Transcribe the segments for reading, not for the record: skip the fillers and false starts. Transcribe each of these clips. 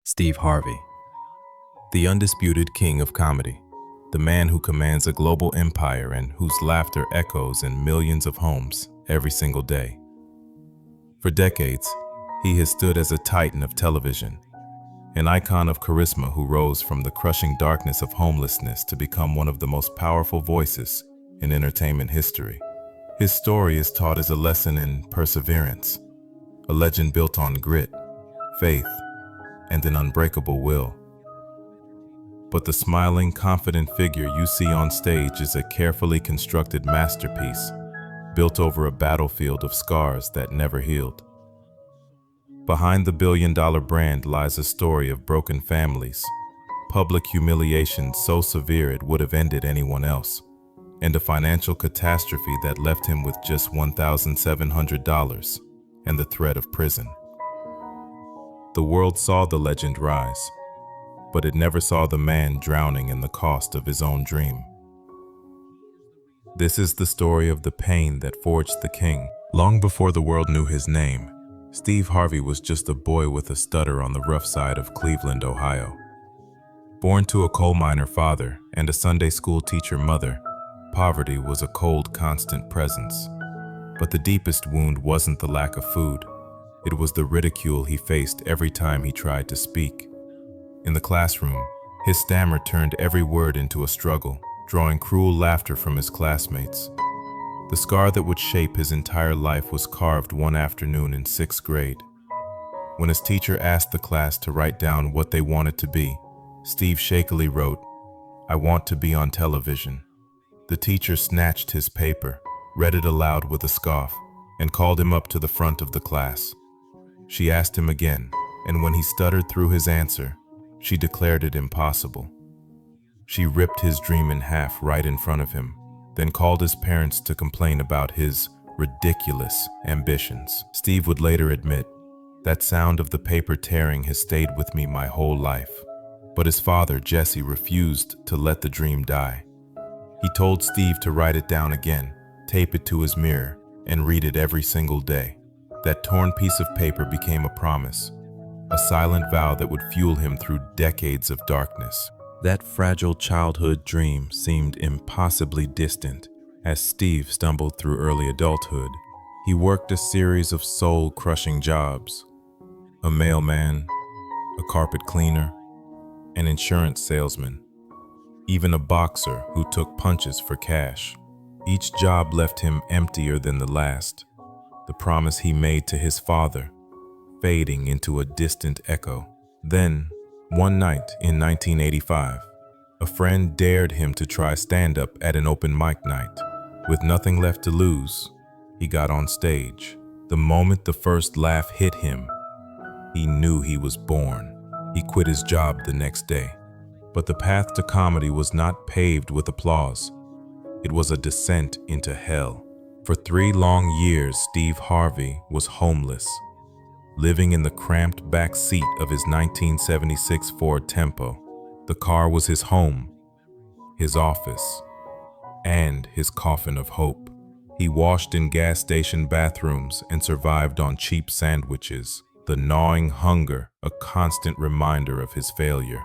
Steve Harvey, the undisputed king of comedy, the man who commands a global empire and whose laughter echoes in millions of homes every single day. For decades, he has stood as a titan of television, an icon of charisma who rose from the crushing darkness of homelessness to become one of the most powerful voices in entertainment history. His story is taught as a lesson in perseverance, a legend built on grit, faith, and an unbreakable will. But the smiling, confident figure you see on stage is a carefully constructed masterpiece, built over a battlefield of scars that never healed. Behind the billion-dollar brand lies a story of broken families, public humiliation so severe it would have ended anyone else, and a financial catastrophe that left him with just $1,700 and the threat of prison. The world saw the legend rise, but it never saw the man drowning in the cost of his own dream. This is the story of the pain that forged the king. Long before the world knew his name, Steve Harvey was just a boy with a stutter on the rough side of Cleveland, Ohio. Born to a coal miner father and a Sunday school teacher mother, poverty was a cold, constant presence. But the deepest wound wasn't the lack of food. It was the ridicule he faced every time he tried to speak. In the classroom, his stammer turned every word into a struggle, drawing cruel laughter from his classmates. The scar that would shape his entire life was carved one afternoon in sixth grade. When his teacher asked the class to write down what they wanted to be, Steve shakily wrote, "I want to be on television." The teacher snatched his paper, read it aloud with a scoff, and called him up to the front of the class. She asked him again, and when he stuttered through his answer, she declared it impossible. She ripped his dream in half right in front of him, then called his parents to complain about his ridiculous ambitions. Steve would later admit, "That sound of the paper tearing has stayed with me my whole life." But his father, Jesse, refused to let the dream die. He told Steve to write it down again, tape it to his mirror, and read it every single day. That torn piece of paper became a promise, a silent vow that would fuel him through decades of darkness. That fragile childhood dream seemed impossibly distant as Steve stumbled through early adulthood. He worked a series of soul-crushing jobs: a mailman, a carpet cleaner, an insurance salesman, even a boxer who took punches for cash. Each job left him emptier than the last, the promise he made to his father fading into a distant echo. Then, one night in 1985, a friend dared him to try stand-up at an open mic night. With nothing left to lose, he got on stage. The moment the first laugh hit him, he knew he was born. He quit his job the next day. But the path to comedy was not paved with applause. It was a descent into hell. For 3 long years, Steve Harvey was homeless, living in the cramped back seat of his 1976 Ford Tempo. The car was his home, his office, and his coffin of hope. He washed in gas station bathrooms and survived on cheap sandwiches, the gnawing hunger a constant reminder of his failure.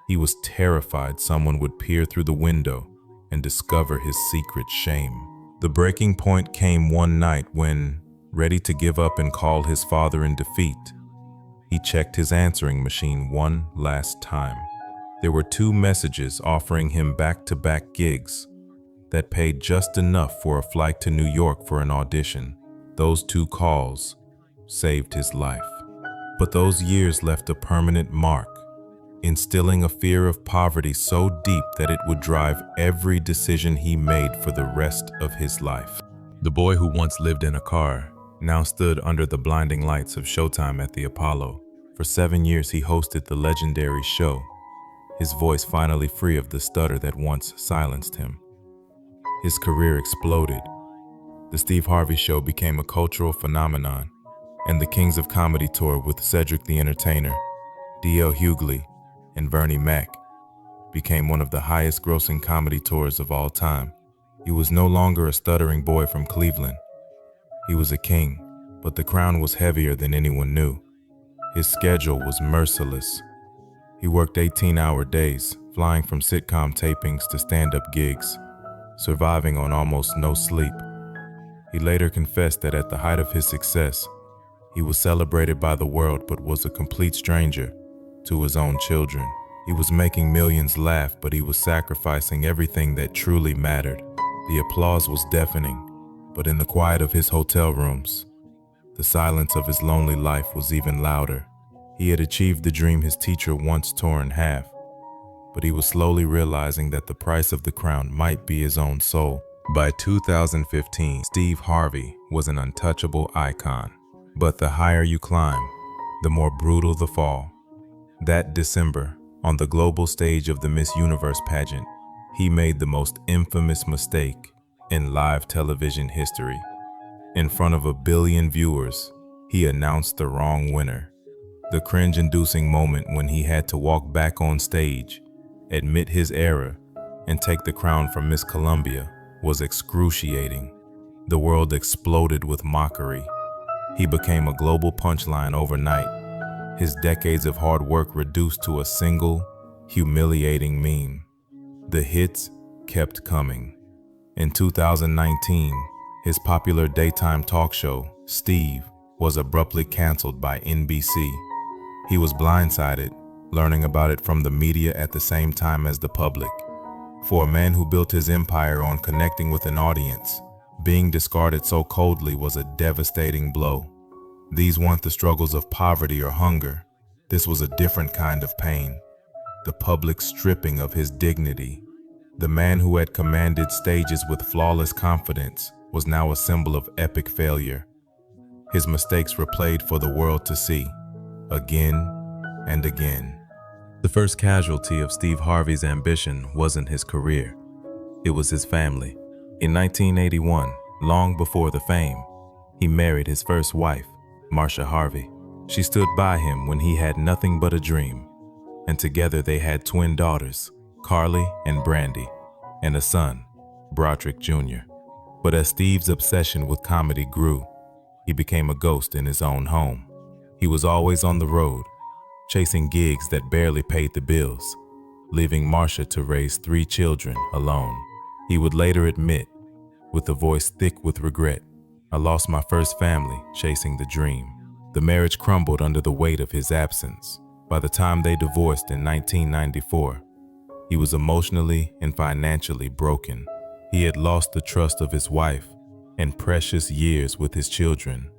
He was terrified someone would peer through the window and discover his secret shame. The breaking point came one night when, ready to give up and call his father in defeat, he checked his answering machine one last time. There were 2 messages offering him back-to-back gigs that paid just enough for a flight to New York for an audition. Those 2 calls saved his life. But those years left a permanent mark, instilling a fear of poverty so deep that it would drive every decision he made for the rest of his life. The boy who once lived in a car now stood under the blinding lights of Showtime at the Apollo. For 7 years he hosted the legendary show, his voice finally free of the stutter that once silenced him. His career exploded. The Steve Harvey Show became a cultural phenomenon, and the Kings of Comedy tour with Cedric the Entertainer, D.L. Hughley, and Bernie Mac became one of the highest-grossing comedy tours of all time. He was no longer a stuttering boy from Cleveland. He was a king, but the crown was heavier than anyone knew. His schedule was merciless, He worked 18-hour days, flying from sitcom tapings to stand-up gigs, surviving on almost no sleep. He later confessed that at the height of his success, he was celebrated by the world but was a complete stranger to his own children. He was making millions laugh, but he was sacrificing everything that truly mattered. The applause was deafening, but in the quiet of his hotel rooms, the silence of his lonely life was even louder. He had achieved the dream his teacher once tore in half, but he was slowly realizing that the price of the crown might be his own soul. By 2015, Steve Harvey was an untouchable icon. But the higher you climb, the more brutal the fall. That December, on the global stage of the Miss Universe pageant, he made the most infamous mistake in live television history. In front of 1 billion viewers, he announced the wrong winner. The cringe-inducing moment when he had to walk back on stage, admit his error, and take the crown from Miss Columbia was excruciating. The world exploded with mockery. He became a global punchline overnight, his decades of hard work reduced to a single, humiliating meme. The hits kept coming. In 2019, his popular daytime talk show, Steve, was abruptly canceled by NBC. He was blindsided, learning about it from the media at the same time as the public. For a man who built his empire on connecting with an audience, being discarded so coldly was a devastating blow. These weren't the struggles of poverty or hunger. This was a different kind of pain. The public stripping of his dignity. The man who had commanded stages with flawless confidence was now a symbol of epic failure. His mistakes were played for the world to see, again and again. The first casualty of Steve Harvey's ambition wasn't his career. It was his family. In 1981, long before the fame, he married his first wife, Marsha Harvey. She stood by him when he had nothing but a dream, and together they had twin daughters, Carly and Brandy, and a son, Broderick Jr. But as Steve's obsession with comedy grew, he became a ghost in his own home. He was always on the road, chasing gigs that barely paid the bills, leaving Marsha to raise 3 children alone. He would later admit, with a voice thick with regret, "I lost my first family chasing the dream." The marriage crumbled under the weight of his absence. By the time they divorced in 1994, he was emotionally and financially broken. He had lost the trust of his wife and precious years with his children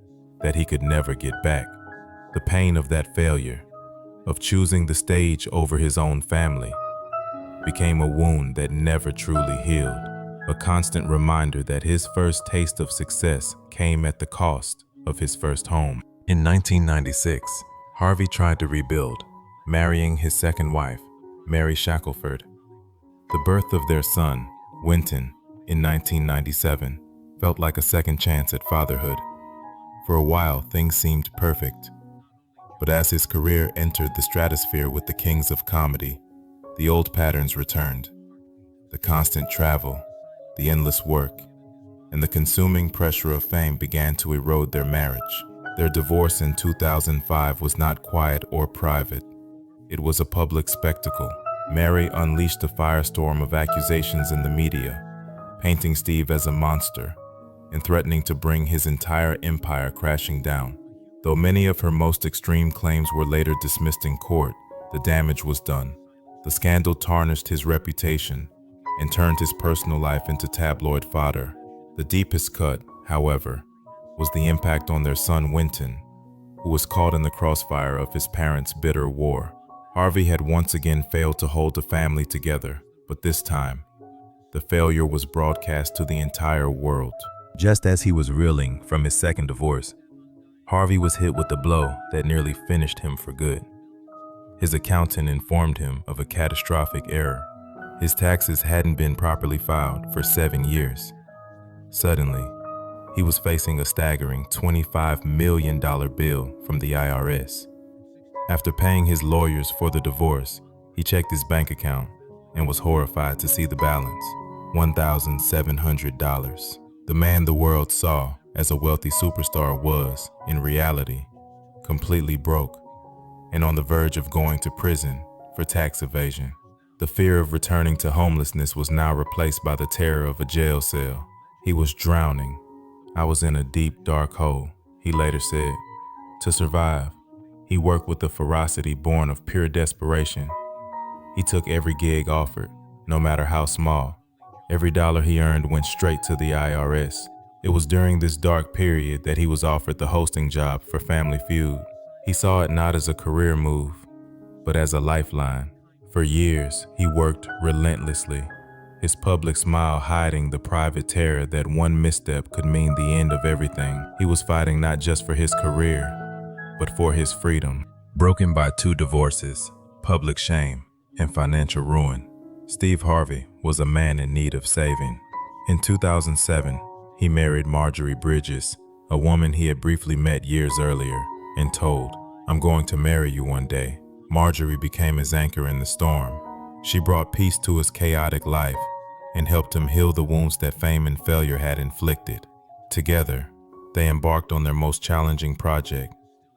that he could never get back. The pain of that failure, of choosing the stage over his own family, became a wound that never truly healed, a constant reminder that his first taste of success came at the cost of his first home. In 1996, Harvey tried to rebuild, marrying his second wife, Mary Shackelford. The birth of their son, Winton, in 1997, felt like a second chance at fatherhood. For a while, things seemed perfect. But as his career entered the stratosphere with the kings of comedy, the old patterns returned. The constant travel, the endless work, and the consuming pressure of fame began to erode their marriage. Their divorce in 2005 was not quiet or private. It was a public spectacle. Mary unleashed a firestorm of accusations in the media, painting Steve as a monster and threatening to bring his entire empire crashing down. Though many of her most extreme claims were later dismissed in court, the damage was done. The scandal tarnished his reputation and turned his personal life into tabloid fodder. The deepest cut, however, was the impact on their son Winton, who was caught in the crossfire of his parents' bitter war. Harvey had once again failed to hold the family together, but this time, the failure was broadcast to the entire world. Just as he was reeling from his second divorce, Harvey was hit with a blow that nearly finished him for good. His accountant informed him of a catastrophic error. His taxes hadn't been properly filed for 7 years. Suddenly, he was facing a staggering $25 million bill from the IRS. After paying his lawyers for the divorce, he checked his bank account and was horrified to see the balance, $1,700. The man the world saw as a wealthy superstar was, in reality, completely broke and on the verge of going to prison for tax evasion. The fear of returning to homelessness was now replaced by the terror of a jail cell. He was drowning. "I was in a deep, dark hole," he later said. To survive, he worked with a ferocity born of pure desperation. He took every gig offered, no matter how small. Every dollar he earned went straight to the IRS. It was during this dark period that he was offered the hosting job for Family Feud. He saw it not as a career move, but as a lifeline. For years, he worked relentlessly, his public smile hiding the private terror that one misstep could mean the end of everything. He was fighting not just for his career, but for his freedom. Broken by 2 divorces, public shame, and financial ruin, Steve Harvey was a man in need of saving. In 2007, he married Marjorie Bridges, a woman he had briefly met years earlier, and told, "I'm going to marry you one day." Marjorie became his anchor in the storm. She brought peace to his chaotic life and helped him heal the wounds that fame and failure had inflicted. Together, they embarked on their most challenging project,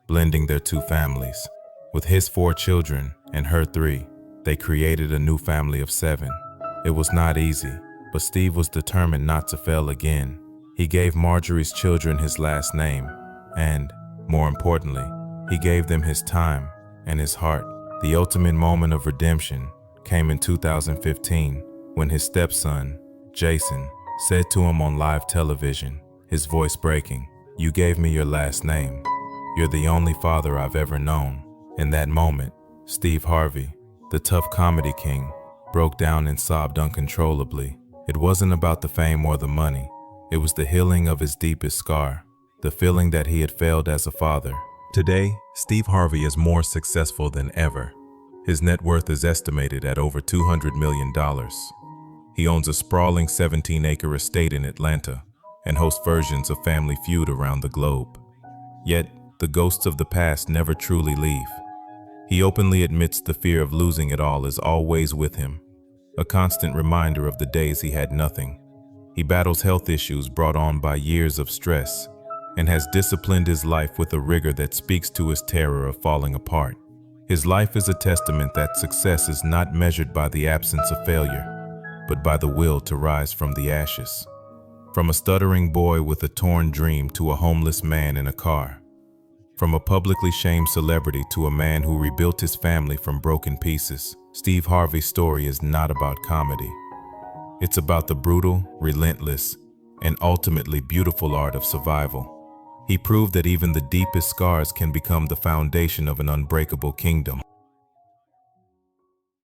blending their 2 families. With his 4 children and her 3, they created a new family of 7. It was not easy, but Steve was determined not to fail again. He gave Marjorie's children his last name, and, more importantly, he gave them his time and his heart. The ultimate moment of redemption came in 2015 when his stepson, Jason, said to him on live television, his voice breaking, "You gave me your last name. You're the only father I've ever known." In that moment, Steve Harvey, the tough comedy king, broke down and sobbed uncontrollably. It wasn't about the fame or the money. It was the healing of his deepest scar, the feeling that he had failed as a father. Today, Steve Harvey is more successful than ever. His net worth is estimated at over $200 million. He owns a sprawling 17-acre estate in Atlanta and hosts versions of Family Feud around the globe. Yet, the ghosts of the past never truly leave. He openly admits the fear of losing it all is always with him, a constant reminder of the days he had nothing. He battles health issues brought on by years of stress and has disciplined his life with a rigor that speaks to his terror of falling apart. His life is a testament that success is not measured by the absence of failure, but by the will to rise from the ashes. From a stuttering boy with a torn dream to a homeless man in a car. From a publicly shamed celebrity to a man who rebuilt his family from broken pieces, Steve Harvey's story is not about comedy. It's about the brutal, relentless, and ultimately beautiful art of survival. He proved that even the deepest scars can become the foundation of an unbreakable kingdom.